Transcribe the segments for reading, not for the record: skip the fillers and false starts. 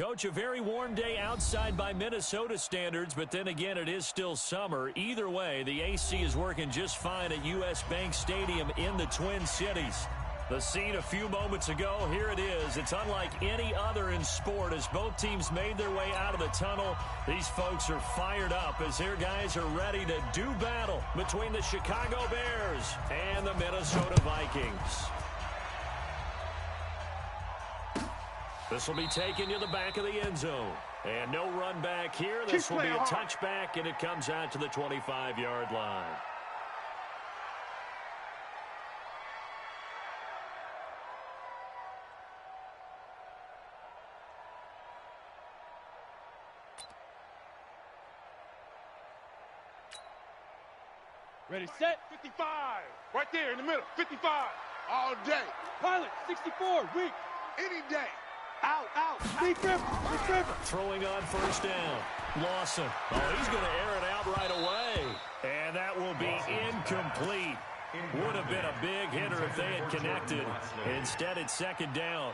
Coach, a very warm day outside by Minnesota standards, but then again, it is still summer. Either way, the AC is working just fine at U.S. Bank Stadium in the Twin Cities. The scene a few moments ago, here it is. It's unlike any other in sport as both teams made their way out of the tunnel. These folks are fired up as their guys are ready to do battle between the Chicago Bears and the Minnesota Vikings. This will be taken to the back of the end zone. And no run back here. This will be a touchback, and it comes out to the 25-yard line. Ready, set, 55. Right there in the middle, 55. All day. Pilot, 64, weak. Any day. Out. Deep river. Throwing on first down. Lawson. Oh, he's going to air it out right away. And that will be incomplete. Would have been a big hitter if they had connected. Instead, it's second down.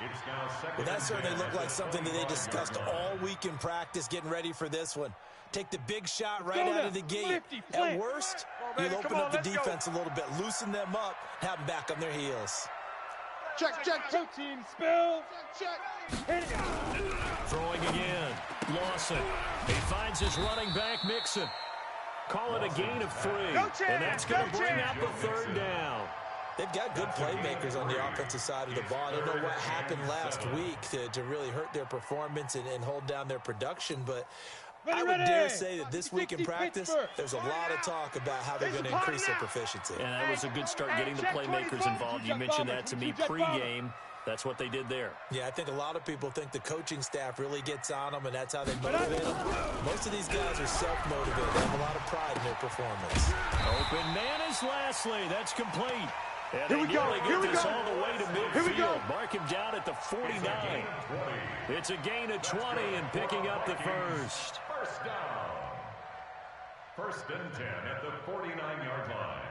Well, that certainly looked like something that they discussed all week in practice, getting ready for this one. Take the big shot right out of the gate. At worst, you'll open up the defense a little bit, loosen them up, have them back on their heels. Check. Team spill. Check. Hit it. Throwing again. Lawson. He finds his running back, Mixon. Call it a gain of 3. And that's going to bring out the third down. They've got good playmakers on the offensive side of the ball. I don't know what happened last week to really hurt their performance and hold down their production, but I would dare say that this week in practice, there's a lot of talk about how they're going to increase their proficiency. And that was a good start getting the playmakers involved. You mentioned that to me pregame. That's what they did there. Yeah, I think a lot of people think the coaching staff really gets on them, and that's how they motivate them. Most of these guys are self-motivated. They have a lot of pride in their performance. Open man is Lastly. That's complete. And they nearly get this all the way to midfield. Mark him down at the 49. It's a gain of 20 and picking up the first. First down. 1st and 10 at the 49-yard line.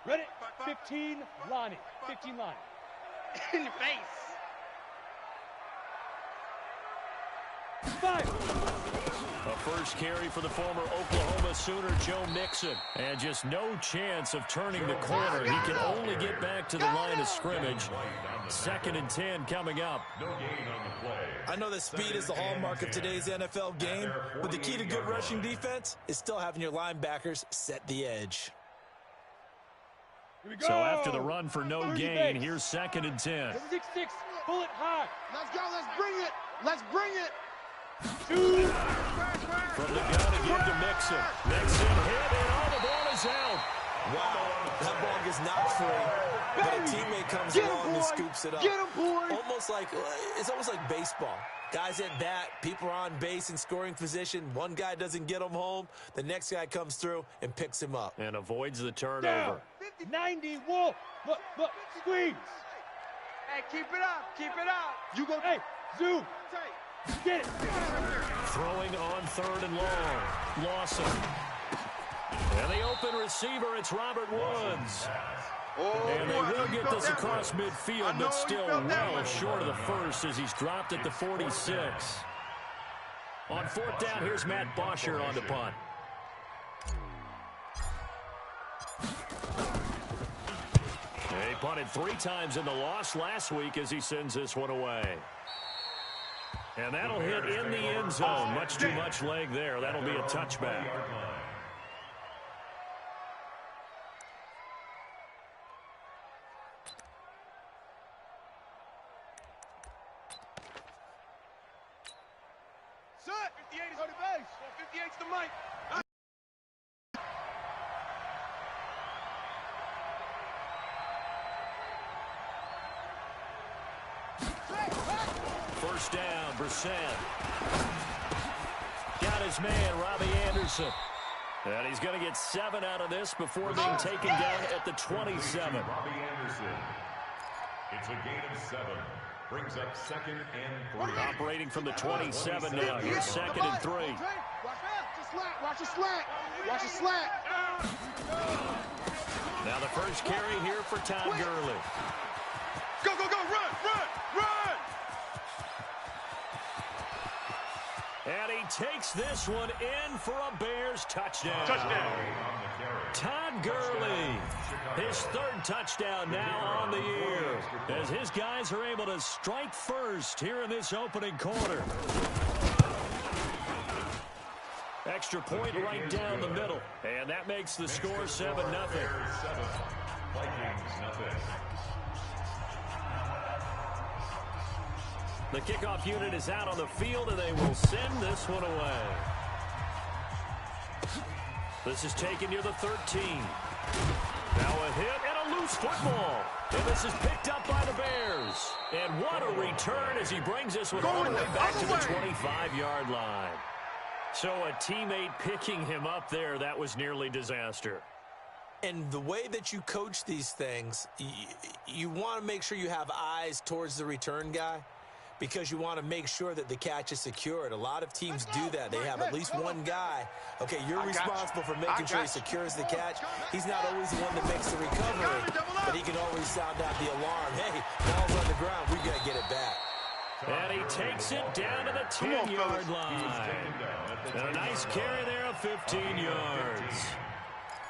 Ready? 15, Lonnie. 15, Lonnie. In your face. 5. A first carry for the former Oklahoma Sooner, Joe Mixon. And just no chance of turning the corner. He can only get back to the line of scrimmage. 2nd and 10 coming up. No gain on the play. I know that speed is the hallmark of today's NFL game, but the key to good rushing defense is still having your linebackers set the edge. So after the run for no gain, here's 2nd and 10. 6-6, pull it high. Let's go, let's bring it. 2. From the gun again to Mixon. Mixon hit, and all the ball is out. Wow, that ball gets knocked free, but a teammate comes along and scoops it up. Get him, boy. It's almost like baseball. Guys at bat, people are on base in scoring position. One guy doesn't get him home. The next guy comes through and picks him up. And avoids the turnover. Down. 90, Wolf. Look, squeeze. Hey, keep it up. You go. Hey, zoom. Get it. Throwing on 3rd and long. Lawson. And the open receiver, it's Robert Woods. And they will get this across midfield, but still well short of the first as he's dropped at the 46. On 4th down, here's Matt Bosher on the punt. He punted 3 times in the loss last week as he sends this one away. And that'll hit in the end zone. Much too much leg there. That'll be a touchback. Set. 58 is on the base. 58's the mic. First down, Brissett. Got his man, Robbie Anderson. And he's going to get 7 out of this before being taken down at the 27. Robbie Anderson. It's a gain of 7. Brings up 2nd and 3. Operating from the 27 now. Here's 2nd and 3. Watch the slack. Now the first carry here for Todd Gurley. Go, run. And he takes this one in for a Bears touchdown. Todd Gurley, his third touchdown now on the year, as his guys are able to strike first here in this opening quarter. Extra point right down the middle, and that makes the score 7-0. The kickoff unit is out on the field, and they will send this one away. This is taken near the 13. Now a hit and a loose football. And this is picked up by the Bears. And what a return as he brings this one all the way back to the 25-yard line. So a teammate picking him up there, that was nearly disaster. And the way that you coach these things, you want to make sure you have eyes towards the return guy, because you want to make sure that the catch is secured. A lot of teams do that. They have at least one guy. Okay, you're responsible for making sure he secures the catch. He's not always the one that makes the recovery, but he can always sound out the alarm. Hey, ball's on the ground. We got to get it back. And he takes it down to the 10-yard line. And a nice carry there of 15 yards.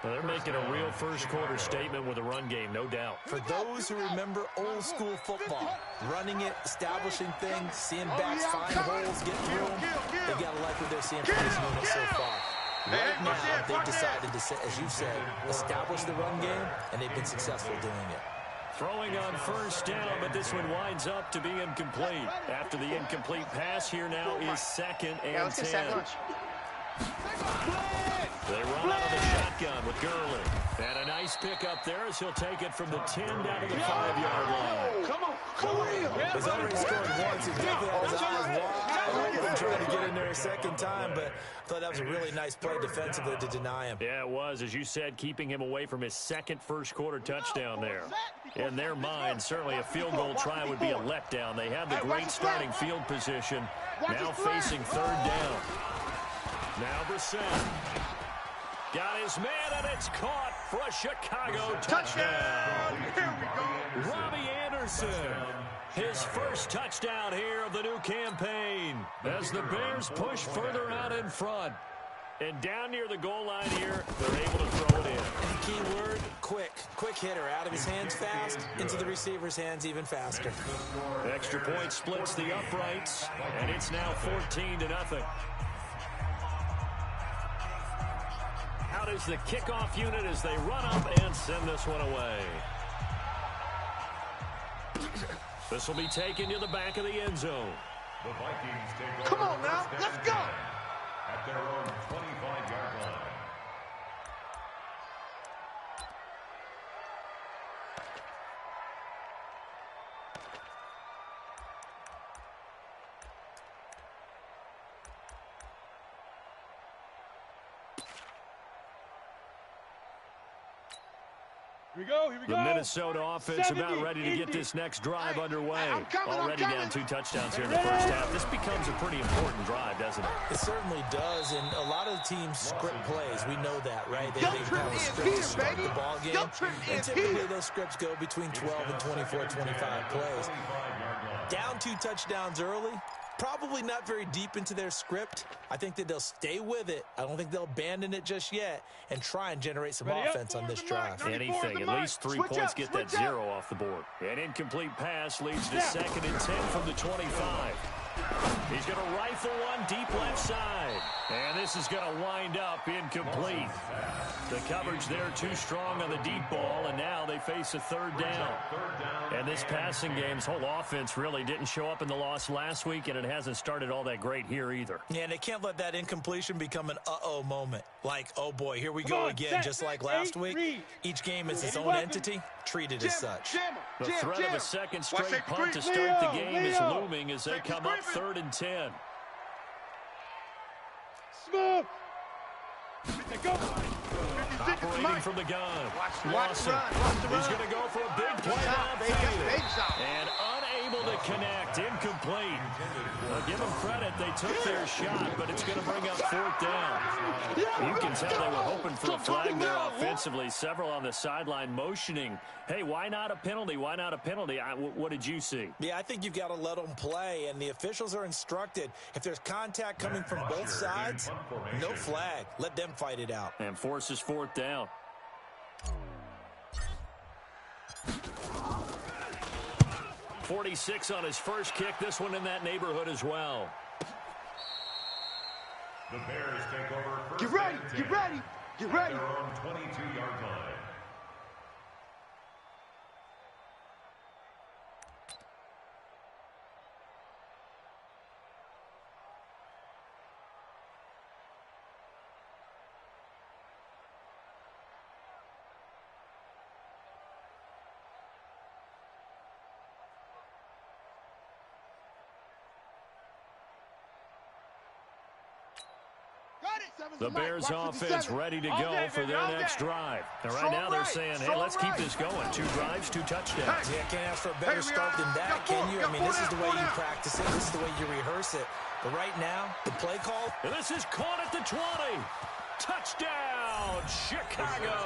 Well, they're making a real first-quarter statement with a run game, no doubt. For those who remember old-school football, running it, establishing things, seeing backs find holes, get through them, they got to like what they're seeing from this unit so far. Right now, they've decided to, as you said, establish the run game, and they've been successful doing it. Throwing on first down, but this one winds up to be incomplete. After the incomplete pass, here now is 2nd and 10. They run out of the shotgun with Gurley. And a nice pickup there as he'll take it from the 10 down to the 5-yard line. Come on. He's already scored once. He definitely had his eyes wide open trying to get in there a second time, but I thought that was a really nice play defensively to deny him. Yeah, it was. As you said, keeping him away from his second first-quarter touchdown there. In their mind, certainly a field goal try would be a letdown. They have the great starting field position, now facing 3rd down. Now Brissett. Got his man, and it's caught for a Chicago touchdown. Here we go. Robbie Anderson, his first touchdown here of the new campaign as the Bears push further out in front. And down near the goal line here, they're able to throw it in. And the key word, quick. Quick hitter. Out of his hands fast, into the receiver's hands even faster. Extra point splits the uprights, and it's now 14-0. Out is the kickoff unit as they run up and send this one away. This will be taken to the back of the end zone. The Vikings take over. Come on now, let's go. At their own 25-yard line. Here we go. The Minnesota offense about ready to get this next drive underway. Already down 2 touchdowns here in the first half. This becomes a pretty important drive, doesn't it? It certainly does, and a lot of the teams script plays. We know that, right? They kind of script to start the ball game. And typically those scripts go between 12 and 24, 25 plays. Down 2 touchdowns early. Probably not very deep into their script. I think that they'll stay with it. I don't think they'll abandon it just yet and try and generate some offense on this drive. Anything, at least 3 points, get that 0 off the board. An incomplete pass leads to 2nd and 10 from the 25. He's going to rifle one deep left side. And this is going to wind up incomplete. The coverage there too strong on the deep ball, and now they face a 3rd down. And this passing game's whole offense really didn't show up in the loss last week, and it hasn't started all that great here either. Yeah, and they can't let that incompletion become an uh-oh moment. Like, oh boy, here we go again, just like last week. Each game is its own entity, treated as such. The threat of a second straight punt to start the game is looming as they come up 3rd and 10. Smooth. Go. Operating from the gun. Watch Lawson. run. He's going to go for a big play downfield. And unable to connect. Incomplete. Well, give them credit. They took their shot, but it's going to bring up 4th down. You can tell they were hoping for a flag there offensively. Several on the sideline motioning. Hey, why not a penalty? Why not a penalty? What did you see? Yeah, I think you've got to let them play, and the officials are instructed. If there's contact coming from both sides, no flag. Let them fight it out. And forces 4th down. .46 on his first kick. This one in that neighborhood as well. The Bears take over first. Get ready. Get ready. Get ready. Their own 22-yard line. The Bears offense ready to go for their next drive. And right now they're saying, hey, let's keep this going. 2 drives, 2 touchdowns. Yeah, can't ask for a better start than that, can you? I mean, this is the way you practice it. This is the way you rehearse it. But right now, the play call. And this is caught at the 20. Touchdown, Chicago.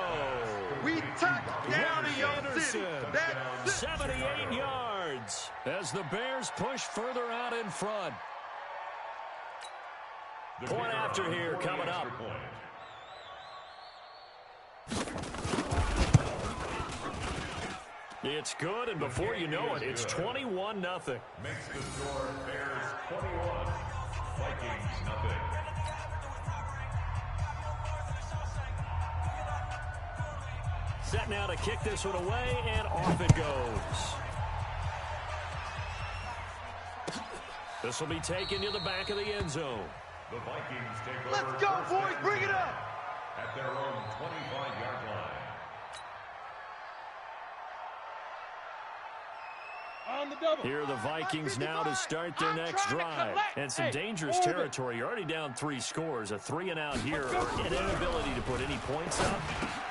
We touchdown in your city. 78 yards as the Bears push further out in front. Point after here coming up. It's good, and before you know it, it's 21-0. Makes the score Bears 21, Vikings nothing. Set now to kick this one away, and off it goes. This will be taken to the back of the end zone. The Vikings take over. Let's go, boys. Bring it up. At their own 25-yard line. On the double. Here are the Vikings now to start their next drive. And some dangerous territory. You're already down 3 scores. A 3-and-out here, or an inability to put any points up.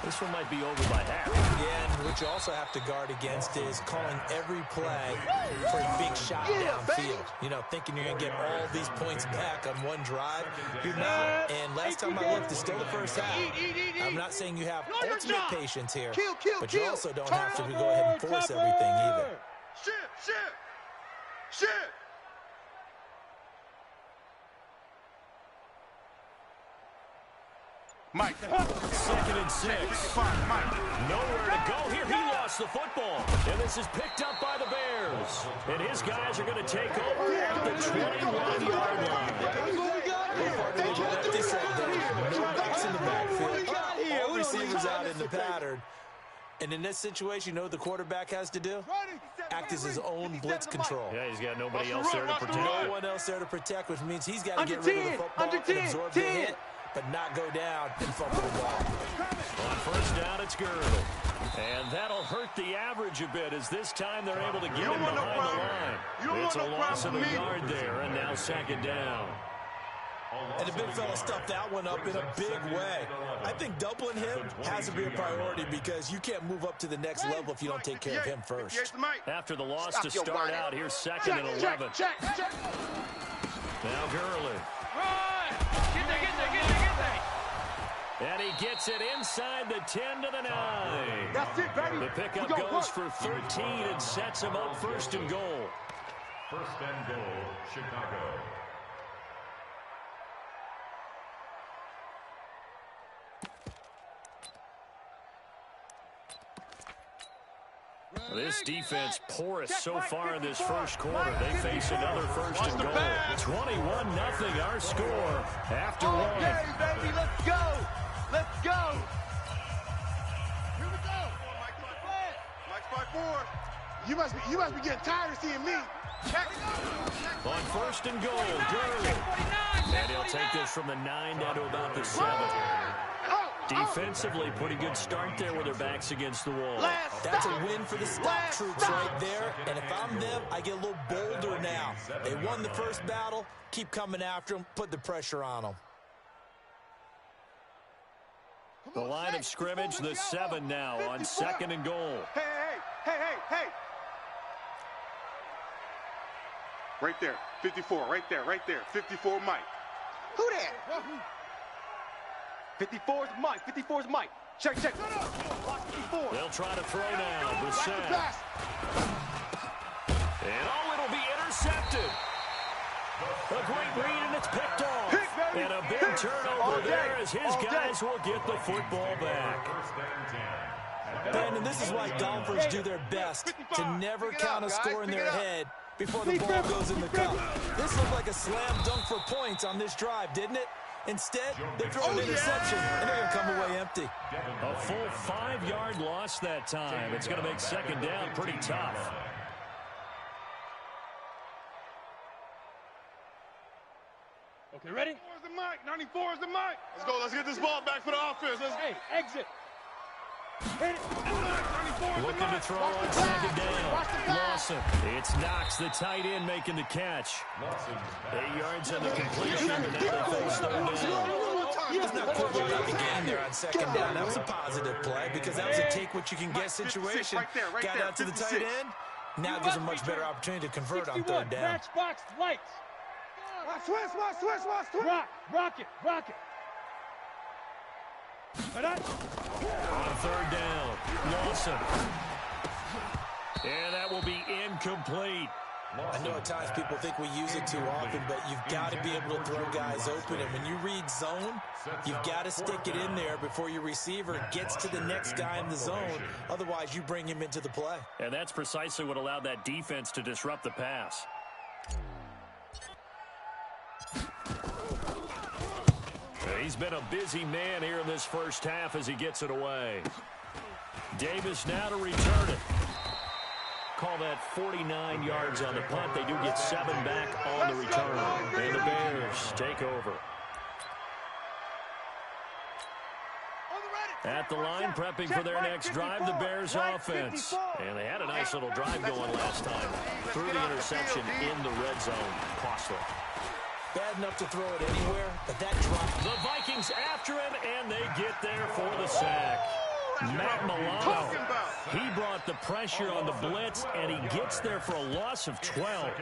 This one might be over by half. Yeah, and what you also have to guard against is calling every play for a big shot downfield. You know, thinking you're going to get all these points back on one drive. You're not. And last time I looked, it's still the first half. I'm not saying you have ultimate patience here, but you also don't have to go ahead and force everything either. Shit. Mike. 2nd and 6. Nowhere to go here. He lost the football. And this is picked up by the Bears. And his guys are going to take over at the 21-yard line. No backs in the backfield. All receivers out in the pattern. And in this situation, you know what the quarterback has to do? Act as his own blitz control. Yeah, he's got nobody else there to protect. No one else there to protect, which means he's got to get rid of the football and absorb the hit, but not go down and fumble the ball. On first down, it's Girdle. And that'll hurt the average a bit as this time they're able to get him behind the line. It's a loss of a yard there, and now 2nd down. And the big fella stuffed that one up in a big way. I think doubling him has to be a priority because you can't move up to the next level if you don't take care of him first. After the loss to start out, here's 2nd and 11. Now Gurley. And he gets it inside the 10 to the 9. That's it, baby. The pickup goes for 13 and sets him up 1st and goal. 1st and goal, Chicago. This defense porous so far in this first quarter. They face another 1st and goal. 21-0 our score after one. Okay, baby, let's go. Let's go. Here we go. Mike's 5-4. You must be getting tired of seeing me. On 1st and goal, Gurley. And he'll take this from the 9 down to about the 7. Defensively, pretty good start there with their backs against the wall. That's a win for the stop troops right there. And if I'm them, I get a little bolder now. They won the first battle. Keep coming after them. Put the pressure on them. The line of scrimmage, the 7 now on 2nd and goal. Hey. Right there, 54, right there. 54 Mike. Who that? 54's Mike. 54's Mike. Check. Watch 54. They'll try to throw now. Brissett. And it'll be intercepted. A great read, and it's picked off. And a big turnover there as his guys will get the football back. Brandon, this is why golfers do their best to never count a score in their head before the ball goes in the cup. This looked like a slam dunk for points on this drive, didn't it? Instead, they throw an interception, and they're going to come away empty. A full 5-yard loss that time. It's going to make 2nd down pretty tough. Okay, ready? 94 is the mic. 94 is the mic. Let's go. Let's get this ball back for the offense. Hey, exit. Hit it. 94 is the Looking to mic. throw on 2nd down. Lawson. It's Knox, the tight end, making the catch. 8 yards on the completion, and now they face 3rd down. It's not quite what got the game there on 2nd down. That was a positive play because that was a take-what-you-can-get situation. Got out to the tight end. Now gives a much better opportunity to convert on 3rd down. Matchbox lights. Switch. Rock it. On 3rd down, Lawson. And that will be incomplete. I know at times people think we use it too often, but you've got to be able to throw guys open. And when you read zone, you've got to stick it in there before your receiver gets to the next guy in the zone. Otherwise, you bring him into the play. And that's precisely what allowed that defense to disrupt the pass. He's been a busy man here in this first half as he gets it away. Davis now to return it. Call that 49 yards on the punt. They do get 7 back on the return. And the Bears take over. At the line, prepping for their next drive, the Bears offense. And they had a nice little drive going last time. Threw the interception in the red zone. Costly. Bad enough to throw it anywhere, but that drop. The Vikings after him, and they get there for the sack. Matt Milano, he brought the pressure on the blitz, and he gets there for a loss of 12.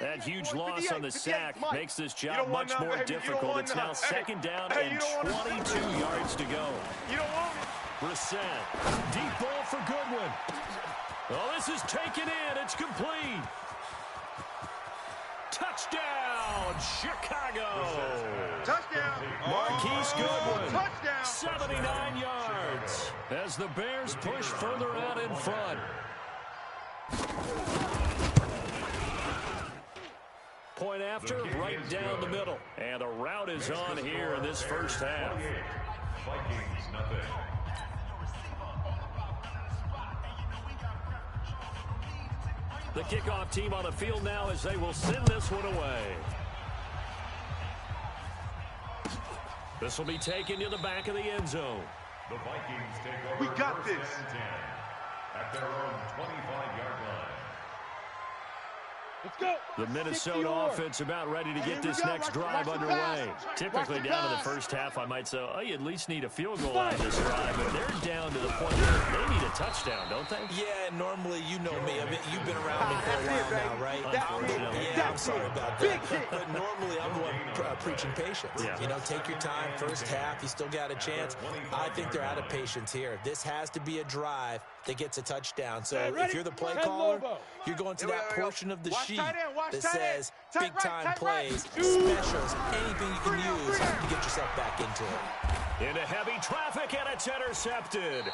That huge loss on the sack makes this job much more difficult. It's now 2nd down and 22 yards to go. Brissett, deep ball for Goodwin. Oh, this is taken in. It's complete. Touchdown, Chicago. Touchdown. Marquise Goodwin. Touchdown. 79 yards as the Bears push further out in front. Point after, right down the middle. And a rout is on here in this first half. Vikings, nothing. The kickoff team on the field now as they will send this one away. This will be taken to the back of the end zone. The Vikings take over. We got this. At their own 25-yard line. Let's go. The Minnesota offense about ready to get this next drive underway. Typically down to the first half, I might say, oh, you at least need a field goal on this drive, but they're down to the point where they need a touchdown, don't they? Yeah, normally, you know me. I mean, you've been around me for a while now, right? Yeah, I'm sorry about that. But normally, I'm the one preaching patience. Yeah. You know, take your time. First half, you still got a chance. I think they're out of patience here. This has to be a drive that gets a touchdown. So if you're the play caller, you're going to that portion of the sheet that says big-time plays, specials, anything you can use to get yourself back into it. Into heavy traffic, and it's intercepted.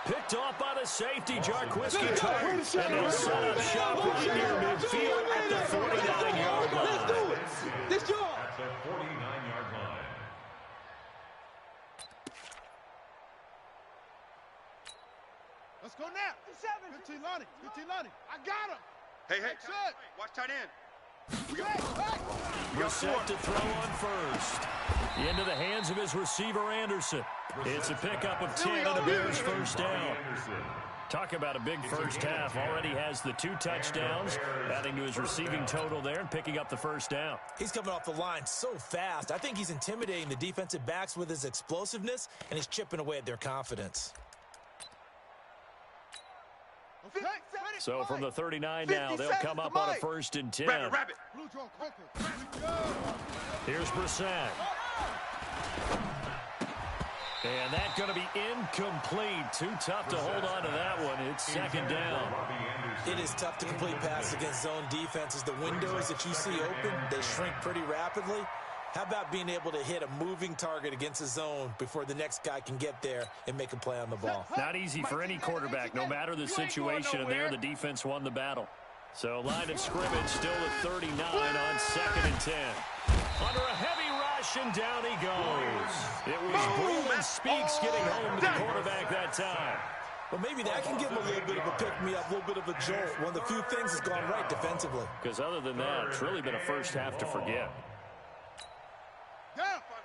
Picked off by the safety, Jarquiski. And they'll set up shop right near midfield at the 49-yard line. Let's do it. This job. At the 49-yard line. Let's go now. 15 Lonnie. I got him. Hey, watch tight end. Brissett to throw on first. Into the hands of his receiver, Anderson. It's a pickup of 10 and a Bears first down. Talk about a big first half. Already has the 2 touchdowns, adding to his receiving total there and picking up the first down. He's coming off the line so fast. I think he's intimidating the defensive backs with his explosiveness, and he's chipping away at their confidence. So from the 39 now, they'll come up on a 1st and 10. Rabbit. Here's Brissett. And that's going to be incomplete. Too tough to hold on to that one. It's 2nd down. It is tough to complete passes against zone defenses. The windows that you see open, they shrink pretty rapidly. How about being able to hit a moving target against a zone before the next guy can get there and make a play on the ball? Not easy for any quarterback, no matter the situation, and there the defense won the battle. So line of scrimmage still at 39 on 2nd and 10. Under a heavy rush, and down he goes. It was Breland Speaks getting home to the quarterback that time. Well, maybe that can give him a little bit of a pick-me-up, a little bit of a jolt. One of the few things that's gone right defensively. Because other than that, it's really been a first half to forget.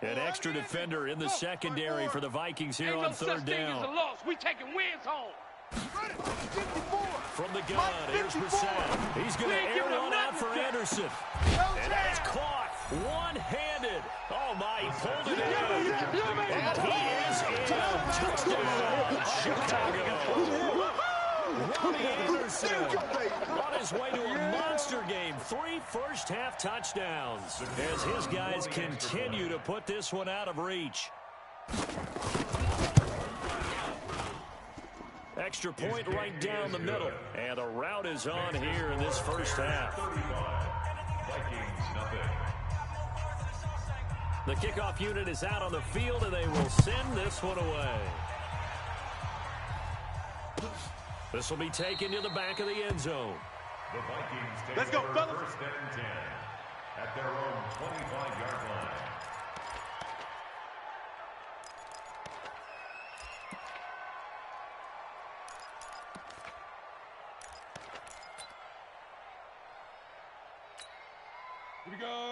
An extra defender in the secondary for the Vikings here on 3rd down. We taking wins home. From the gun, here's Brissett. He's going to air one out for Anderson. And that is caught one-handed. Oh, my, he pulled it in. And he is in. Touchdown, Chicago. Robbie Anderson on his way to a monster game. 3 first-half touchdowns as his guys continue to put this one out of reach. Extra point right down the middle. And a route is on here in this first half. The kickoff unit is out on the field, and they will send this one away. This will be taken to the back of the end zone. The Vikings take Let's go, fellas. 1st and 10 at their own 25-yard line.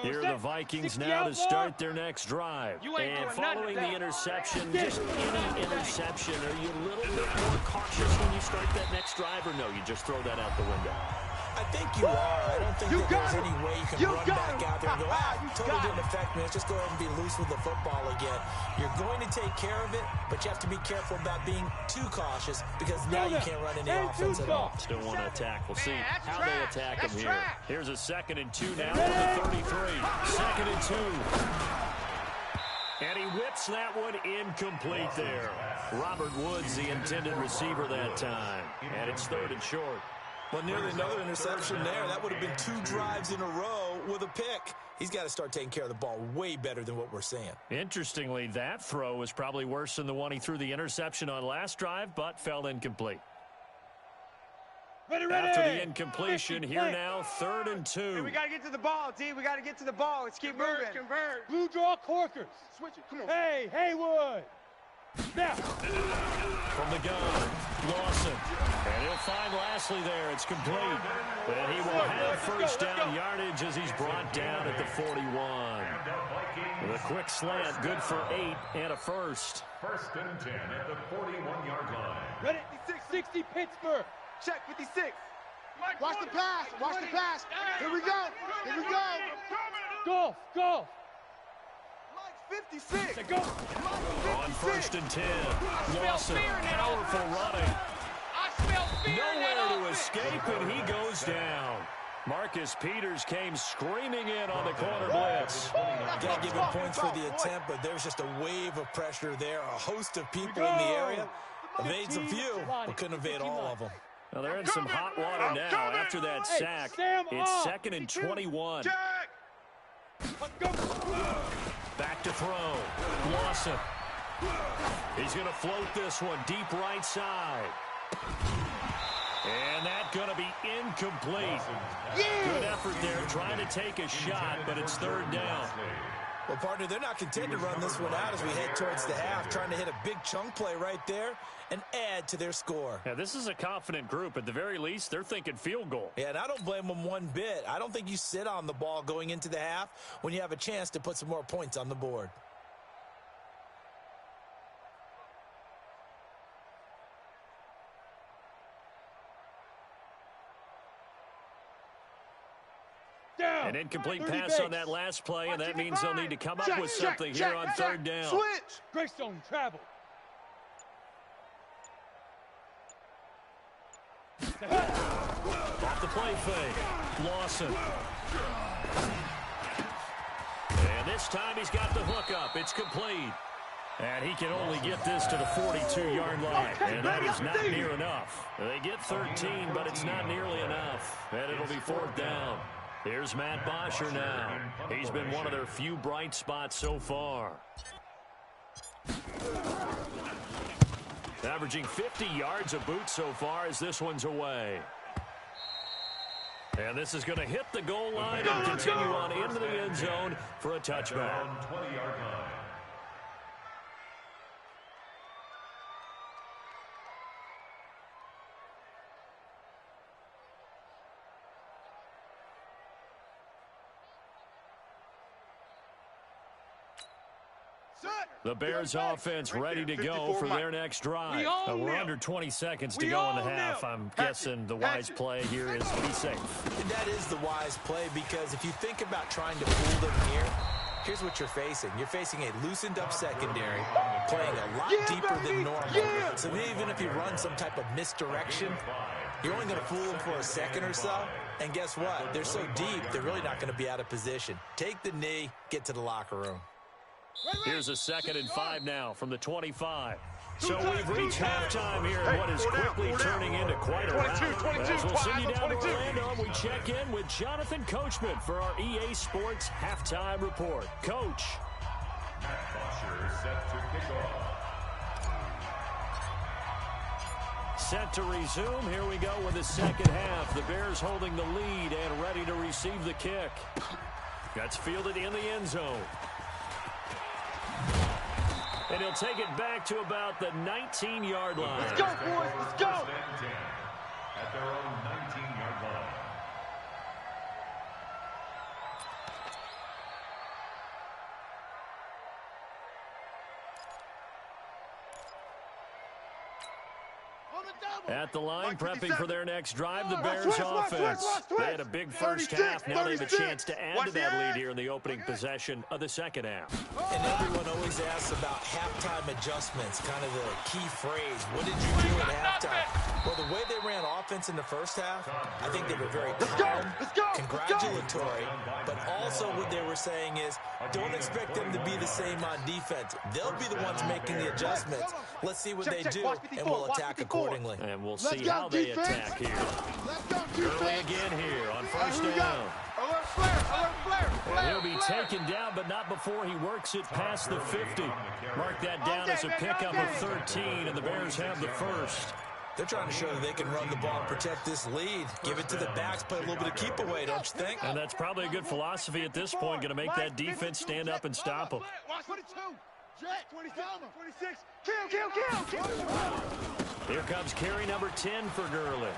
Here are the Vikings now to start their next drive. And following the interception, just any interception, are you a little bit more cautious when you start that next drive, or no, you just throw that out the window? I think you are. I don't think that there's any way you can run back out there and go, totally didn't affect me. Let's just go ahead and be loose with the football again. You're going to take care of it, but you have to be careful about being too cautious because now you can't run any offense at all. Still want to attack. We'll see how they attack him here. Here's a 2nd and 2 now on the 33. 2nd and 2. And he whips that one incomplete there. Robert Woods, the intended receiver that time. And it's 3rd and short. Well, nearly another interception there. That would have been 2 drives in a row with a pick. He's got to start taking care of the ball way better than what we're seeing. Interestingly, that throw was probably worse than the one he threw the interception on last drive, but fell incomplete. Ready. After the incompletion, here now, 3rd and 2. Hey, we got to get to the ball, D. We got to get to the ball. Let's keep moving. Convert. Blue draw Corkers. Switch it. Come on. Hey, Haywood. Now. From the gun, Lawson. And he'll find Lashley there. It's complete. And he will have first down yardage as he's brought down at the 41. The quick slant, good for 8 and a first. 1st and 10 at the 41-yard line. Ready. 60 Pittsburgh. Check 56. Watch the pass. Watch the pass. Here we go. Here we go. Golf. 56. Go. On 1st and 10. Lawson, powerful running. Nowhere to escape, and he goes down. Marcus Peters came screaming in on the corner blitz. Got to give him points for the attempt, but there's just a wave of pressure there. A host of people in the area. Evades a few, but couldn't evade all of them. Well, they're in some hot water now after that sack. It's 2nd and 21. Back to throw. Lawson. He's going to float this one deep right side. And that's going to be incomplete. Good effort there, trying to take a shot, but it's 3rd down. Well, partner, they're not content to run this one out as we head towards the half, trying to hit a big chunk play right there and add to their score. Yeah, this is a confident group. At the very least, they're thinking field goal. Yeah, and I don't blame them one bit. I don't think you sit on the ball going into the half when you have a chance to put some more points on the board. An incomplete pass on that last play, and that means they'll need to come up with something here on third down. Switch. Great zone travel. Off the play fake. Lawson. And this time he's got the hook up. It's complete. And he can only get this to the 42-yard line. And that is not near enough. They get 13, but it's not nearly enough. And it'll be fourth down. Here's Matt Bosher now. He's been one of their few bright spots so far. Averaging 50 yards a boot so far as this one's away. And this is going to hit the goal line and continue on into the end zone for a touchback. 20-yard line. The Bears offense ready to go for their next drive. We're under 20 seconds to go in the half. I'm guessing the wise play here is be safe. And that is the wise play, because if you think about trying to fool them here, here's what you're facing. You're facing a loosened up secondary, playing a lot deeper than normal. So even if you run some type of misdirection, you're only going to fool them for a second or so. And guess what? They're so deep, they're really not going to be out of position. Take the knee, get to the locker room. Here's a 2nd and 5 now from the 25. So we've reached halftime here in what is quickly turning into quite a rout. As we'll send you down to Orlando, we check in with Jonathan Coachman for our EA Sports Halftime Report. Coach. Matt Bosher set to kick off. Set to resume. Here we go with the second half. The Bears holding the lead and ready to receive the kick. That's fielded in the end zone. And he'll take it back to about the 19-yard line. Let's go, boys. Let's go. At their own 19-yard line. At the line, prepping for their next drive, the Bears offense. They had a big first half. Now they have a chance to add to that lead here in the opening possession of the second half. And everyone always asks about halftime adjustments, kind of the key phrase. What did you do at halftime? Well, the way they ran offense in the first half, I think they were very calm, congratulatory, but also what they were saying is, don't expect them to be the same on defense. They'll be the ones making the adjustments. Let's see what they do, and we'll attack accordingly. And we'll see how they attack here. Early again here on first down. Alert flare. And he'll be taken down, but not before he works it past the 50. Mark that down as a pickup of 13, and the Bears have the first. They're trying to show that they can run the ball and protect this lead. Give it to the backs, play a little bit of keep away, don't you think? And that's probably a good philosophy at this point, going to make that defense stand up and stop them. Watch 22. Jet, 26. Kill. Here comes carry number 10 for Gurley.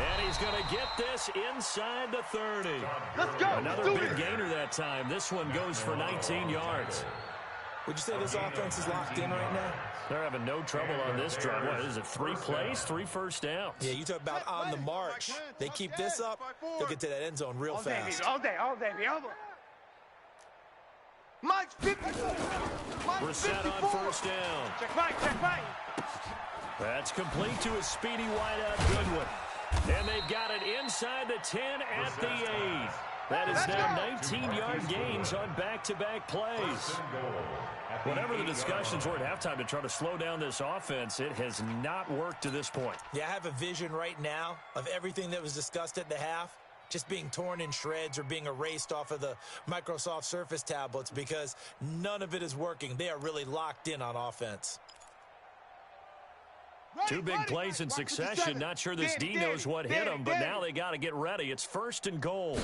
And he's going to get this inside the 30. Let's go. Another big gainer that time. This one goes for 19 yards. Would you say this offense is locked in right now? They're having no trouble on this drive. What is it, 3 plays, 3 first downs? Yeah, you talk about on the march. They keep this up, they'll get to that end zone real fast. All day. Mike's 50. We're set on first down. Check Mike. That's complete to a speedy wideout Goodwin. And they've got it inside the 10 at the 8. That is now 19-yard gains on back-to-back plays. Whatever the discussions were at halftime to try to slow down this offense, it has not worked to this point. Yeah, I have a vision right now of everything that was discussed at the half just being torn in shreds or being erased off of the Microsoft Surface tablets, because none of it is working. They are really locked in on offense. 2 big plays in succession. Not sure this D knows what hit him, but now they got to get ready. It's 1st and goal.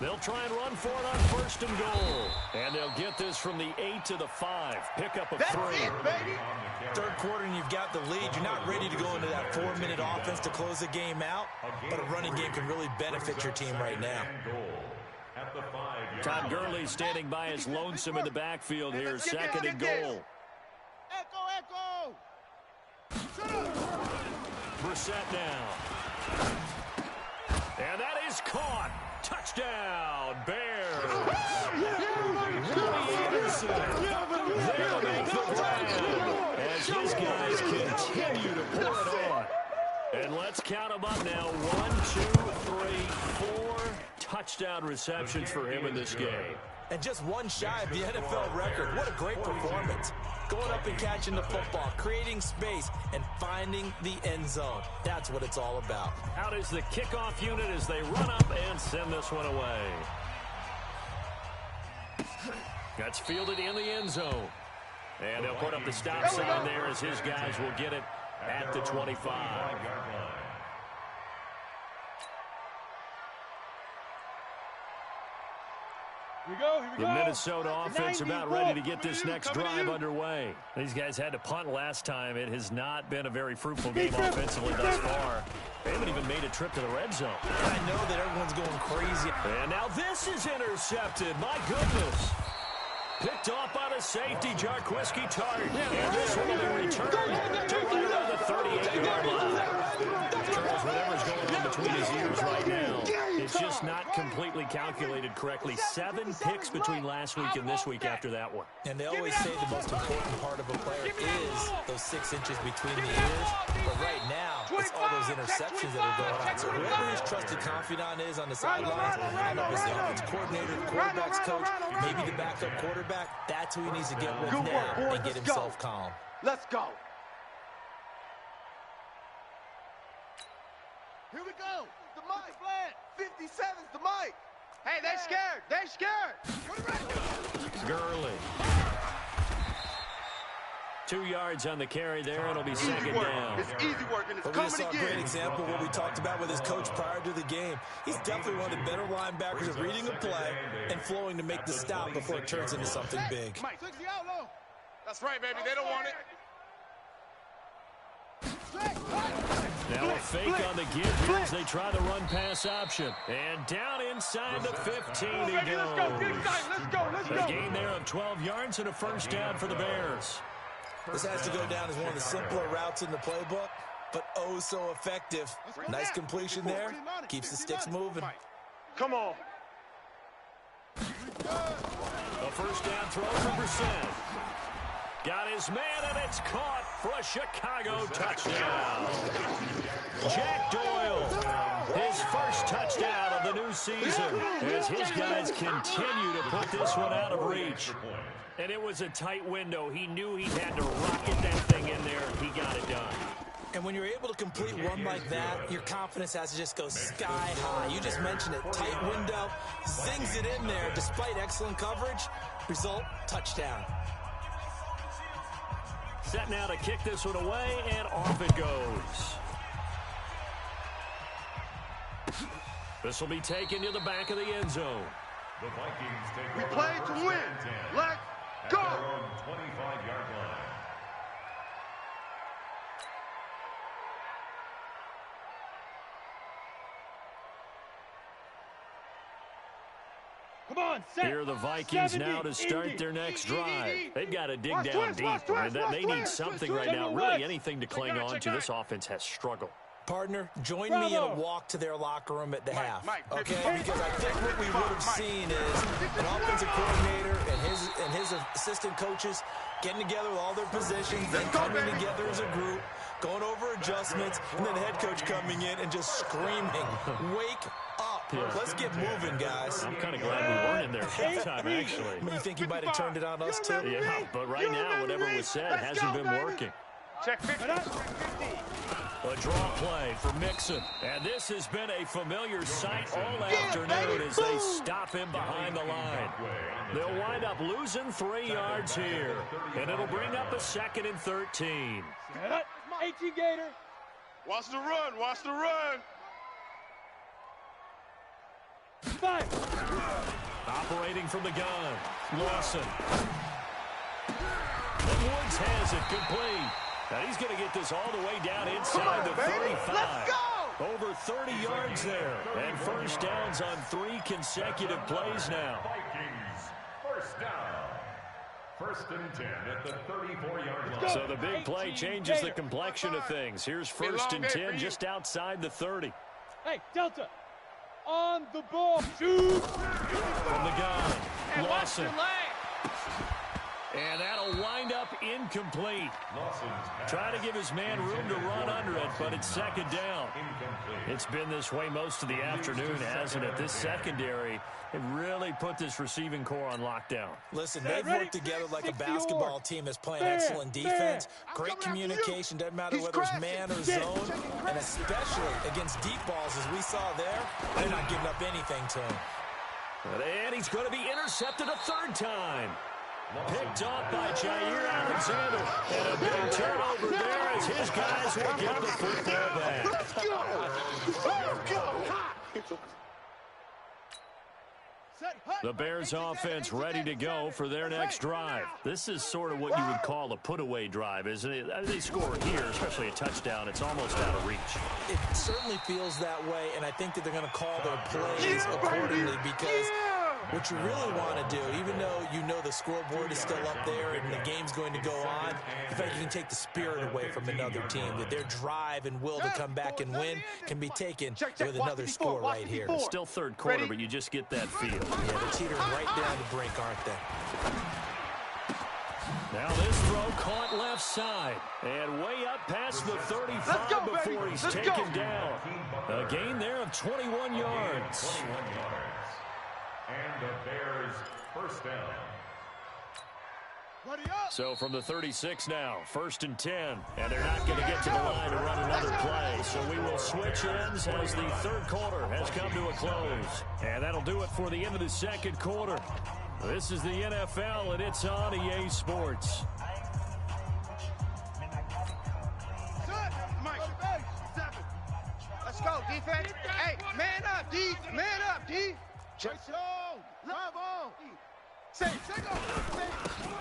They'll try and run for it on 1st and goal. And they'll get this from the 8 to the 5. Pickup of 3. Third quarter and you've got the lead. You're not ready to go into that 4-minute offense to close the game out, but a running game can really benefit your team right now. Todd Gurley standing by his lonesome in the backfield here. 2nd and goal. Echo. Brissett now. is caught. Touchdown, Bears. There to make the grab as his guys continue to pour it on. And let's count them up now. 1, 2, 3, 4 touchdown receptions for him in this game. And just one shy of the NFL record. What a great performance. Going up and catching the football, creating space, and finding the end zone. That's what it's all about. Out is the kickoff unit as they run up and send this one away. That's fielded in the end zone. And they'll put up the stop sign there as his guys will get it at the 25. Here we go, here we go. The Minnesota offense about ready to get this next drive underway. These guys had to punt last time. It has not been a very fruitful game offensively thus far. They haven't even made a trip to the red zone. I know that everyone's going crazy. And now this is intercepted. My goodness. Picked off by the safety, Jarquiski Tart. And this one will be returned to right around the 38-yard line. Charles, whatever's going on between his ears right now, it's just not completely calculated correctly. 7 picks between last week and this week after that one. And they always say the most important part of a player is those 6 inches between the ears. But right now, it's all those interceptions that are going on. So whoever his trusted confidant is on the sidelines, I know it's the offensive coordinator, the quarterback's coach, maybe the backup quarterback, that's who he needs to get with now and get himself calm. Let's go. Here we go. The mic. 57's the mic. Hey, they scared. They scared. Gurley. 2 yards on the carry there. It'll be second down. It's easy work, and it's But we coming just saw a again. great example of what we talked about with his coach prior to the game. He's definitely one of the better linebackers at reading a play and flowing to make the stop before it turns into something big. 60 out low. That's right, baby. They don't want it. Now a fake on the give here as they try the run-pass option. And down inside the 15 he Let's go. Get goes. excited. Let's go. Let's A go. gain there of 12 yards and a first down for the Bears. This has to go down as one of the simpler routes in the playbook, but oh so effective. Nice completion there. Keeps the sticks moving. Come on. A first down throw for Brissett. Got his man, and it's caught for a Chicago touchdown. Jack Doyle, his first touchdown of the new season, as his guys continue to put this one out of reach. And it was a tight window. He knew he had to rocket that thing in there. He got it done. And when you're able to complete one like that, your confidence has to just go sky high. You just mentioned it. Tight window, zings it in there despite excellent coverage. Result, touchdown. Set now to kick this one away, and off it goes. This will be taken to the back of the end zone. The Vikings take We over play to first win. and 10 Let's at go. their own 25-yard line. Come on, set. Here are the Vikings 70, now to start Indy. their next drive. They've got to dig Watch down twist, deep. watch twist, They watch need twist, something twist, right twist, now, twist. really anything to cling Check on out, to. check This out. offense has struggled. Partner, join me in a walk to their locker room at the half, okay? Because I think what we would have seen is an offensive coordinator and his assistant coaches getting together with all their positions, then coming together as a group, going over adjustments, and then the head coach coming in and just screaming, "Wake up! Yeah. Let's get moving, guys." I'm kind of glad we weren't in there at halftime, actually. I mean, you think he might have turned it on us, too? Yeah, but right now, whatever was said hasn't been working. Check 50. A draw play for Mixon. And this has been a familiar sight all afternoon as they stop him behind the line. They'll wind up losing 3 yards here. And it'll bring up a 2nd and 13. 18 Gator. Watch the run. Watch the run. 5. Operating from the gun, Lawson. And Woods has it complete. Now he's going to get this all the way down inside the 35. Let's go! Over 30 yards there. And first downs on 3 consecutive plays now. Vikings, first down. First and 10 at the 34-yard line. So the big play changes the complexion of things. Here's first and 10 just outside the 30. Hey, Delta. on the ball. Shoot. From the gun, And watch Lawson. your leg. And that'll wind up incomplete. Trying to give his man room to run under it, but it's second down. It's been this way most of the afternoon, hasn't it? This secondary, it really put this receiving core on lockdown. Listen, they've worked together like a basketball team that's playing excellent defense. Great communication, doesn't matter whether it's man or zone. And especially against deep balls, as we saw there, they're not giving up anything to him. And he's going to be intercepted a third time. Picked off by Jair Alexander. And a big turnover there as his guys will get the football back. Let's go. Let's go. The Bears offense ready to go for their next drive. This is sort of what you would call a put-away drive, isn't it? They score here, especially a touchdown. It's almost out of reach. It certainly feels that way, and I think that they're going to call their plays accordingly because what you really want to do, even though you know the scoreboard is still up there and the game's going to go on, in fact, you can take the spirit away from another team, that their drive and will to come back and win can be taken with another score right here. It's still third quarter, but you just get that feel. Yeah, they're teetering right down the brink, aren't they? Now this throw caught left side and way up past the 35 before he's taken down. A gain there of 21 yards. And the Bears first down. So from the 36 now, 1st and 10. And they're not going to get to the line to run another play. So we will switch ends as the third quarter has come to a close. And that'll do it for the end of the second quarter. This is the NFL, and it's on EA Sports. Let's go, defense. Hey, man up, D. Man up, D. Check it on. Drive on.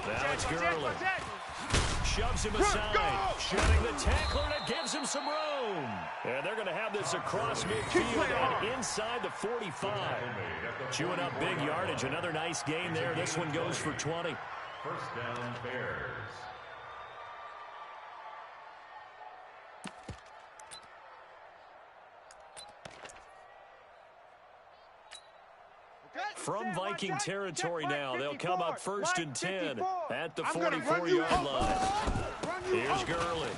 Now it's Gurley. Shoves him aside. Shutting the tackler, and it gives him some room. And they're going to have this across midfield and inside the 45. Chewing up big yardage. Another nice gain there. This one goes for 20. First down, Bears. From Viking territory now, they'll come up 1st and 10 at the 44-yard line. Here's Gurley.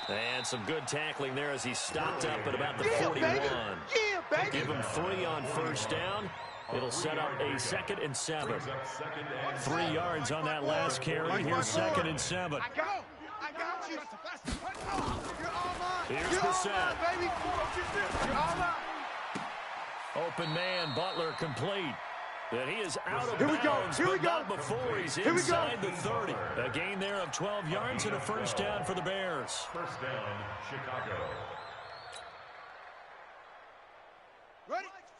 And some good tackling there as he stopped up at about the 41. Give him 3 on first down. It'll set up a 2nd and 7. 3 yards on that last carry. Here's 2nd and 7. I got you. You're all mine. Here's Brissett. Baby. You're all mine. Open man, Butler complete. And he is out of bounds, but not before he's inside the 30. A gain there of 12 yards and a first down for the Bears. First down, Chicago.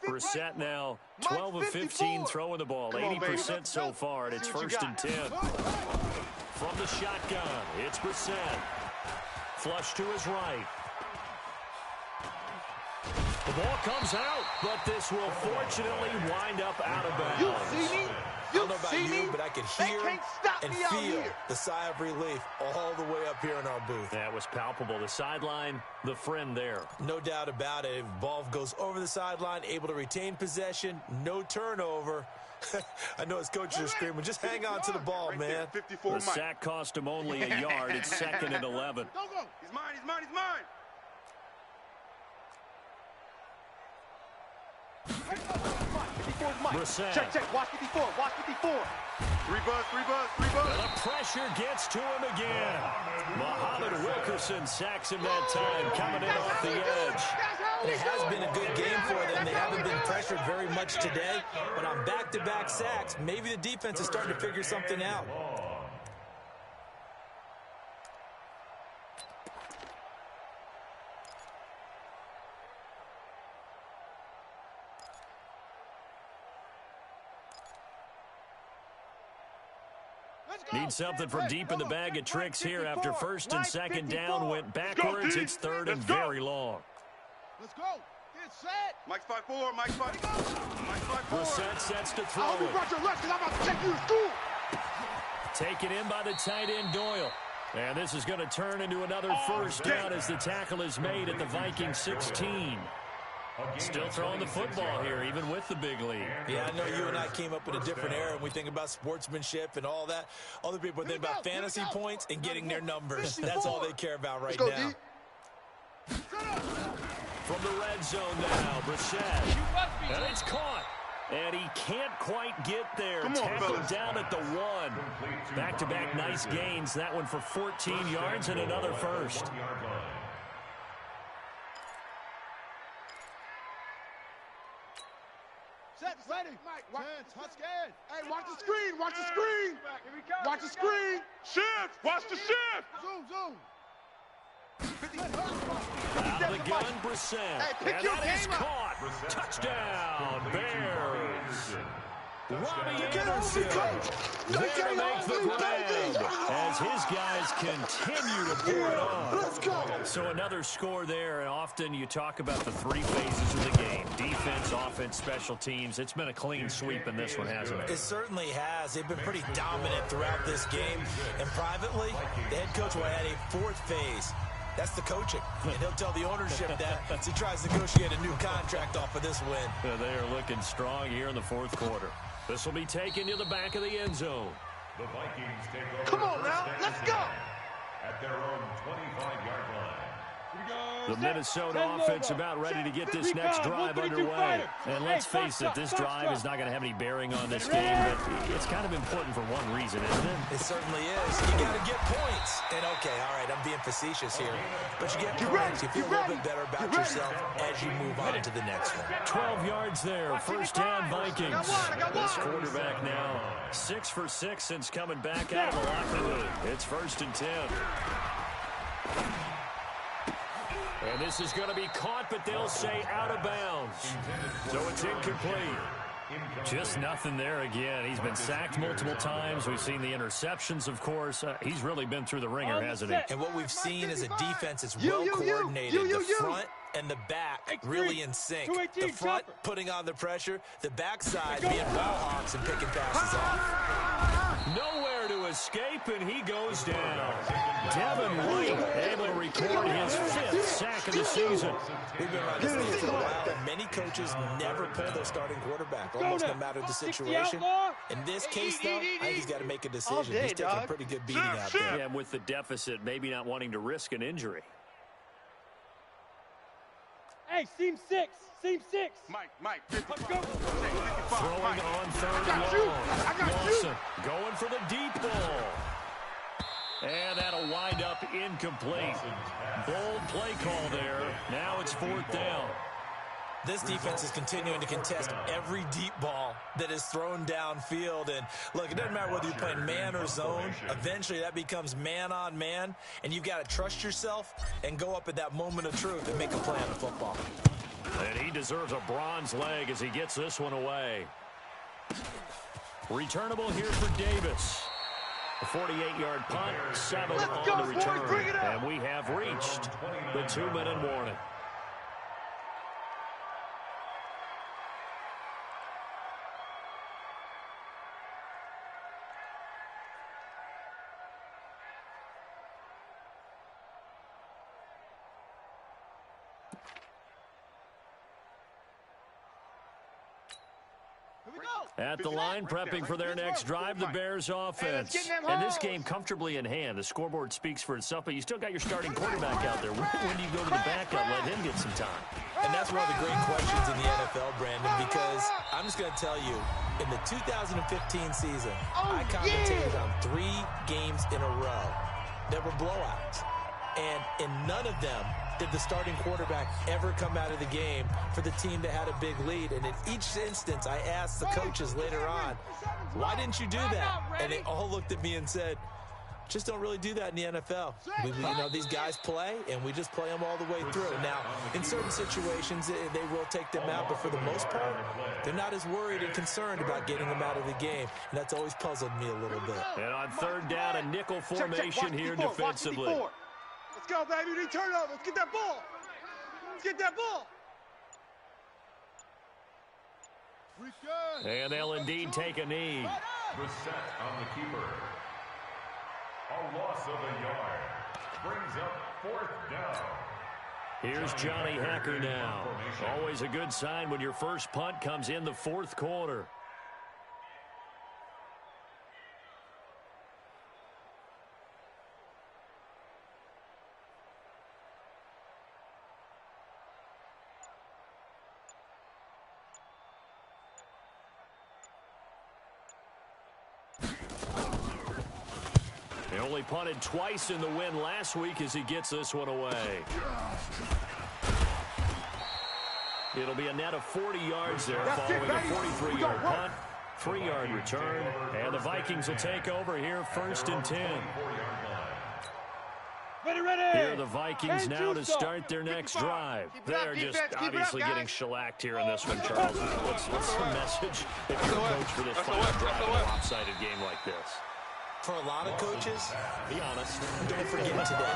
Brissett now 12 of 15 throwing the ball, 80% so far, and it's 1st and 10. From the shotgun, it's Brissett. Flush to his right. The ball comes out, but this will fortunately wind up out of bounds. You see me? I don't know about you, but I could hear and feel the sigh of relief all the way up here in our booth. That was palpable. The sideline, the friend there. No doubt about it. Ball goes over the sideline, able to retain possession, no turnover. I know his coaches are screaming, just hang on to the ball, man. The sack cost him only a yard. It's 2nd and 11. He's mine, he's mine, he's mine. Brissett. Check, watch 54, watch 54. 3 buzz. And the pressure gets to him again. Muhammad Wilkerson sacks him that time, coming in off the edge. It has been a good game for them. They haven't been pressured very much today, but on back-to-back sacks, maybe the defense is starting to figure something out. Need something from deep in the bag of tricks here after 1st and 2nd down. Went backwards. It's 3rd and very long. Let's go. Get set. Mike's 5-4, Mike's 5-4. Brissett sets to throw I hope you it. brought your lunch because I'm about to take you to school. Taken in by the tight end Doyle. And this is going to turn into another first down as the tackle is made at the Viking 16. Still throwing the football here, even with the big lead. Yeah, I know you and I came up in a different era, and we think about sportsmanship and all that. Other people think about fantasy points and getting their numbers. That's all they care about right now. From the red zone now, Brissett. And it's caught. And he can't quite get there. Tackled down at the 1. Back-to-back nice gains. That one for 14 yards and another first. Set, ready. Touch scared. Hey, watch the screen. Watch the screen. Watch the screen. Shift. Watch the shift. Zoom. Out of the gun, Brissett. And that is caught. Touchdown, Bears. Robbie Anderson there to make the grab as his guys continue to pour it on. So another score there, and often you talk about the 3 phases of the game. Defense, offense, special teams. It's been a clean sweep in this one, hasn't it? It certainly has. They've been pretty dominant throughout this game. And privately, the head coach will add a 4th phase. That's the coaching. And he'll tell the ownership that as he tries to negotiate a new contract off of this win. Yeah, they are looking strong here in the 4th quarter. This will be taken to the back of the end zone. The Vikings take over. Come on now, let's go. At their own 25-yard line. The Minnesota offense about ready to get this next drive underway. And let's face it, this drive is not going to have any bearing on this game, but it's kind of important for one reason, isn't it? It certainly is. You got to get points. And, okay, all right, I'm being facetious here. But you get points. You feel a little bit better about yourself as you move on to the next one. 12 yards there. First down, Vikings. This quarterback now 6 for 6 since coming back out of the locker room. It's 1st and 10. And this is going to be caught, but they'll say out of bounds. So it's incomplete. Just nothing there again. He's been sacked multiple times. We've seen the interceptions, of course. He's really been through the ringer, hasn't he? And what we've seen is a defense that's well coordinated. The front and the back really in sync. The front putting on the pressure, the backside being ball hawks and picking passes off. Nowhere to escape, and he goes down. Devin White able to record his 5th sack of the season. We've been around this league for a while, and many coaches never pull their starting quarterback, almost no matter the situation. In this case, though, I think he's got to make a decision. He's taking a pretty good beating out there. Yeah, with the deficit, maybe not wanting to risk an injury. Hey, seam 6. Mike, 55. Throwing on 3rd and long. Lawson going for the deep ball. And that'll wind up incomplete. Bold play call there. Now it's 4th down. This defense is continuing to contest every deep ball that is thrown downfield. And, look, it doesn't matter whether you're playing man or zone. Eventually, that becomes man-on-man, and you've got to trust yourself and go up at that moment of truth and make a play on the football. And he deserves a bronze leg as he gets this one away. Returnable here for Davis. A 48-yard punt, 7 on the return. And we have reached the 2-minute warning. At the line, prepping for their next drive, the Bears offense. And this game comfortably in hand. The scoreboard speaks for itself, but you still got your starting quarterback out there. When do you go to the backup, let him get some time? And that's one of the great questions in the NFL, Brandon, because I'm just going to tell you, in the 2015 season, I commentated on 3 games in a row that were blowouts. And in none of them did the starting quarterback ever come out of the game for the team that had a big lead. And in each instance, I asked the coaches later on, why didn't you do that? And they all looked at me and said, just don't really do that in the NFL. These guys play, and we just play them all the way through. Now, in certain situations, they will take them out, but for the most part, they're not as worried and concerned about getting them out of the game, and that's always puzzled me a little bit. And on 3rd down, a nickel formation here defensively. Let's go, baby. We need turnover. Let's get that ball. Let's get that ball. And they'll indeed take a knee. Brissett on the keeper. A loss of a yard. Brings up 4th down. Here's Johnny Hacker now. Always a good sign when your first punt comes in the fourth quarter. He only punted twice in the win last week as he gets this one away. It'll be a net of 40 yards there following a 43-yard punt, 3-yard return, and the Vikings will take over here 1st and 10. Here are the Vikings now to start their next drive. They're just obviously getting shellacked here in this one, Charles. What's the message if you're a coach for this final drive in a lopsided game like this? For a lot of coaches, be honest, don't forget today.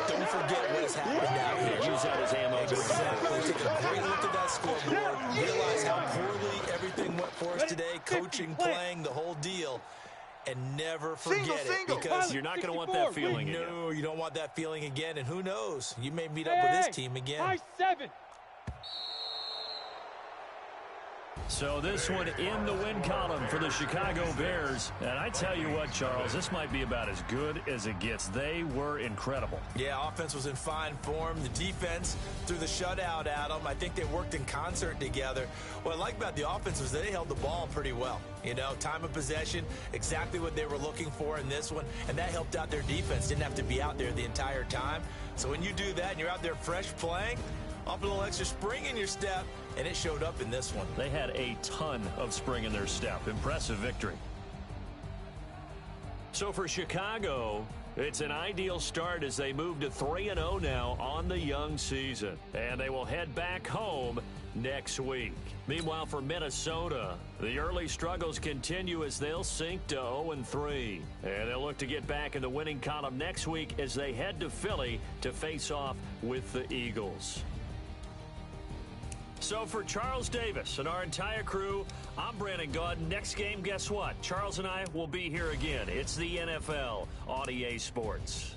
Don't forget what has happened out here. Use that as ammo. Exactly. Take a great look at that scoreboard. Realize how poorly everything went for us today. Coaching, playing, the whole deal. And never forget it, because you're not going to want that feeling again. No, you don't want that feeling again. And who knows? You may meet up with this team again. High 7. So this one in the win column for the Chicago Bears. And I tell you what, Charles, this might be about as good as it gets. They were incredible. Yeah, offense was in fine form. The defense threw the shutout at them. I think they worked in concert together. What I like about the offense was they held the ball pretty well. You know, time of possession, exactly what they were looking for in this one. And that helped out their defense. Didn't have to be out there the entire time. So when you do that and you're out there fresh playing, off a little extra spring in your step, and it showed up in this one. They had a ton of spring in their step. Impressive victory. So for Chicago, it's an ideal start as they move to 3-0 now on the young season. And they will head back home next week. Meanwhile, for Minnesota, the early struggles continue as they'll sink to 0-3. And they'll look to get back in the winning column next week as they head to Philly to face off with the Eagles. So for Charles Davis and our entire crew, I'm Brandon Gaud. Next game, guess what? Charles and I will be here again. It's the NFL on EA Sports.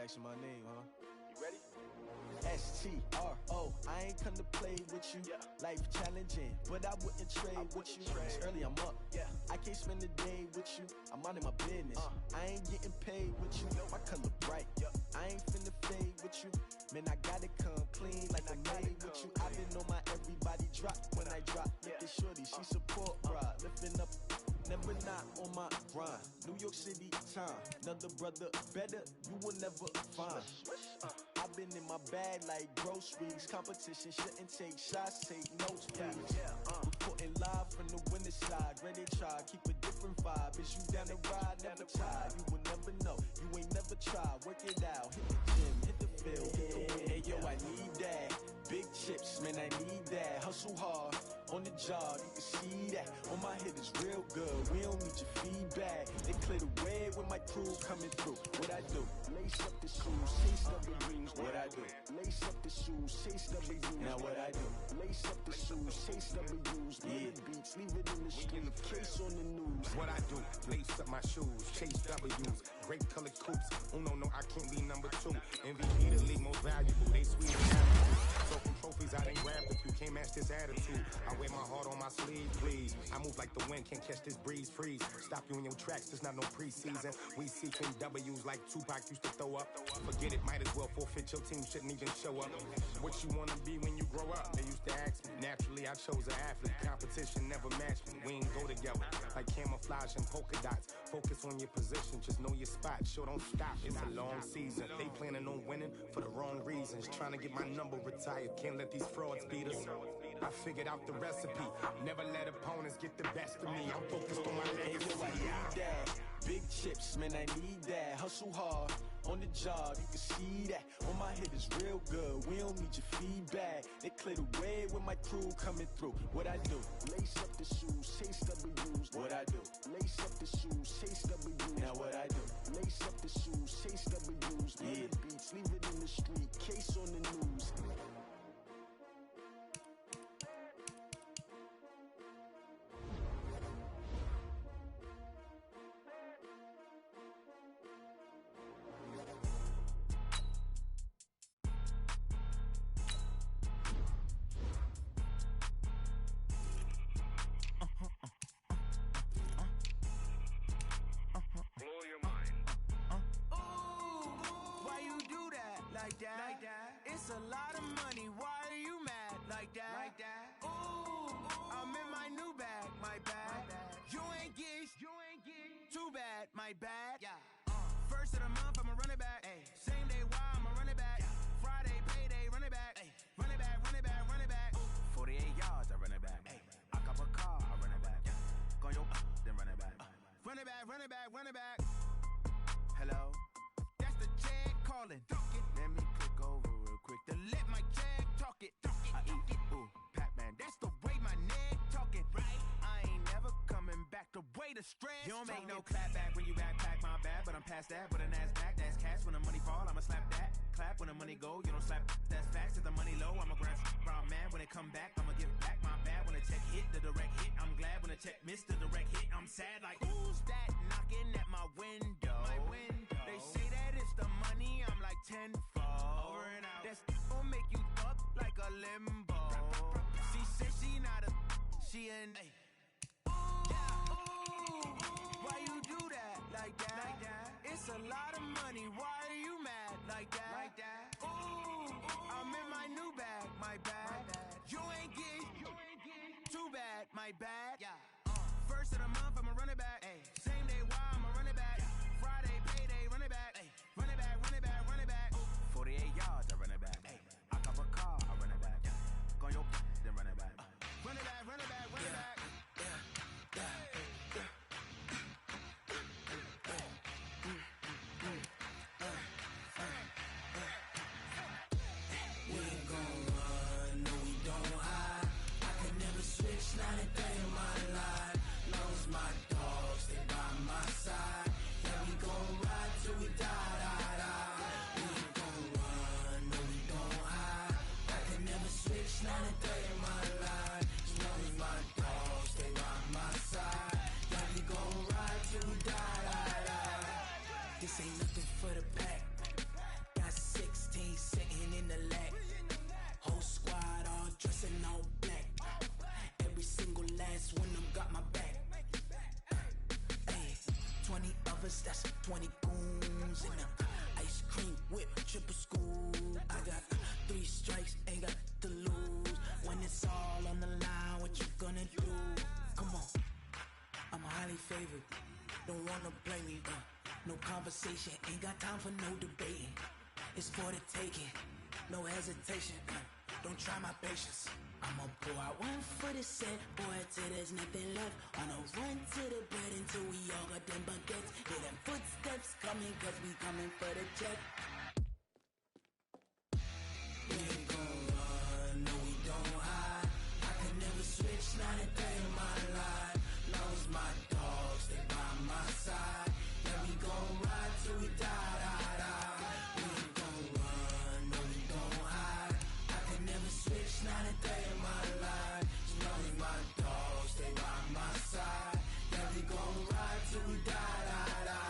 asking my name, huh? You ready? STRO, I ain't come to play with you. Life challenging, but I wouldn't trade with you. It's early, I'm up. I can't spend a day with you. I'm out of my business. I ain't getting paid with you. My color bright. I ain't finna fade with you. Man, I gotta come clean like I made with you. I been on my everybody drop when I drop. Look at shorty, she support ride. Lifting up, never not on my grind. New York City time, another brother better you will never find. I've been in my bag like groceries. Competition shouldn't take shots, take notes, please. Reporting live from the winter side. Ready to try, keep a different vibe. Is you down the ride, never tired. You will never know, you ain't never tried. Work it out, hit the gym, hit the field, hit the win. Hey yo, I need that. Big chips, man, I need that. Hustle hard, on the job, you can see that. On my head is real good, we don't need your feedback. They clear the way with my crew coming through. What I do? Lace up the shoes, chase W's. What I do? Lace up the shoes, chase W's. Now what I do? Lace up the shoes, chase W's. Bring the beats, leave it in the street, case on the news. What I do? Lace up my shoes, chase W's. Great colored coops. Oh no, I can't be number 2. MVP the league most valuable. They sweet and happy. So from trophies I done grabbed a few. Can't match this attitude. I wear my heart on my sleeve, please. I move like the wind, can't catch this breeze, freeze. Stop you in your tracks, there's not no preseason. We seeking W's like Tupac used to throw up. Forget it, might as well forfeit, your team shouldn't even show up. What you wanna be when you grow up? They used to ask me. Naturally, I chose an athlete. Competition never matched me. We ain't go together like camouflage and polka dots. Focus on your position, just know your spot. Sure, don't stop, it's a long season. They planning on winning for the wrong reasons. Trying to get my number retired, can't let these frauds beat us. I figured out the recipe. Never let opponents get the best of me. I'm focused on my legacy. I need that. Big chips, man, I need that. Hustle hard, on the job, you can see that. On my head is real good, we don't need your feedback. They clear the way with my crew coming through. What I do? Lace up the shoes, chase W's. What I do? Lace up the shoes, chase W's. Now what I do? Lace up the shoes, chase W's. Bring the beats, leave it in the street, case on the news. It's a lot of money, why are you mad like that? Ooh, I'm in my new bag, my bad. You ain't get too bad, my bad. First of the month, I'ma run it back. Same day, why I'ma run it back. Friday, payday, run it back. Run it back, run it back, run it back. 48 yards, I run it back. I cop a car, I run it back. Go your then run it back. Run it back, run it back, run it back. Hello? That's the check calling. Let me click over real quick to let my check talk it. I eat it, ooh, Pac-Man. That's the way my neck talking. Right? I ain't never coming back the way the stress. You don't make no clap back when you backpack, my bad. But I'm past that, but an ass back, that's cash. When the money fall, I'ma slap that. Clap when the money go, you don't slap, that's facts. If the money low, I'ma grab brown man. When it come back, I'ma give back my bad. When the check hit, the direct hit, I'm glad. When the check missed the direct hit, I'm sad. Like, who's that knocking at my window? My window. They say that it's the money, I'm like tenfold. Over and out. That's gon' make you up like a limbo. She said she not a, she an. Why you do that like that? It's a lot of money, why are you mad like that? Ooh, I'm in my new bag, my bad. You ain't get too bad, my bad. First of the month, I'ma run it back. Same day, why I'ma run it back. Friday, payday, run it back. Run it back, run it back, run it back. 48 yards, I run it back. I cop a car, I run it back. Go your then run it back. Run it back, run it back, run it back. We ain't gon' run, no we don't hide. I can never switch, not a day in my life. Long as my dogs, they by my side. Yeah, we gon' ride till we die. We ain't gon' run, no 20 goons in the ice cream whip, triple scoop. I got 3 strikes, ain't got to lose. When it's all on the line, what you gonna do? Come on, I'm highly favored. Don't wanna blame me, no conversation, ain't got time for no debating. It's for the taking, no hesitation, don't try my patience. I'ma pour out one for the set, boy, till there's nothing left. On a run to the bread until we all got them baguettes. Hear them footsteps coming, cause we coming for the check. We ain't gon' run, no we don't hide. I can never switch, not a day in my life. Long as my dogs, they by my side. Yeah, we gon' ride till we die, die, die. We ain't gon' run, no we don't hide. I can never switch, not a day in my life. As long as my dogs, they by my side. Yeah, we gon' ride till we die, die, die.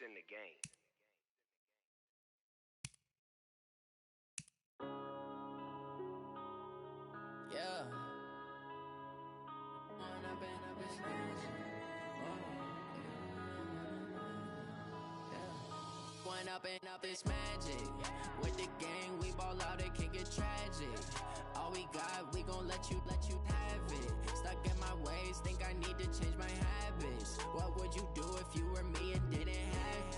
In the game. Yeah. Going up and up is magic. With the gang, we ball out, it can get tragic. All we got, we gon' let you have it. Stuck in my ways, think I need to change my habits. What would you do if you were me and didn't have it?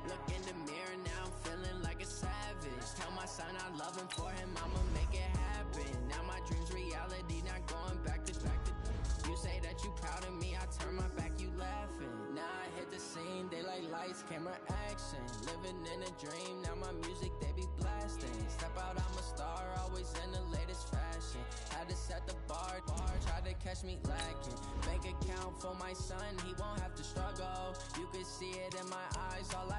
Look in the mirror, now I'm feeling like a savage. Tell my son I love him, for him I'ma make it happen. Now my dream's reality, not going back to. You say that you proud of me, I turn my back, you laughing. Now I hit the scene, they like lights, camera action, living in a dream. Now my music they be blasting. Step out, I'm a star, always in the latest fashion. Had to set the bar, try to catch me lacking. Bank account for my son, he won't have to struggle. You can see it in my eyes, all I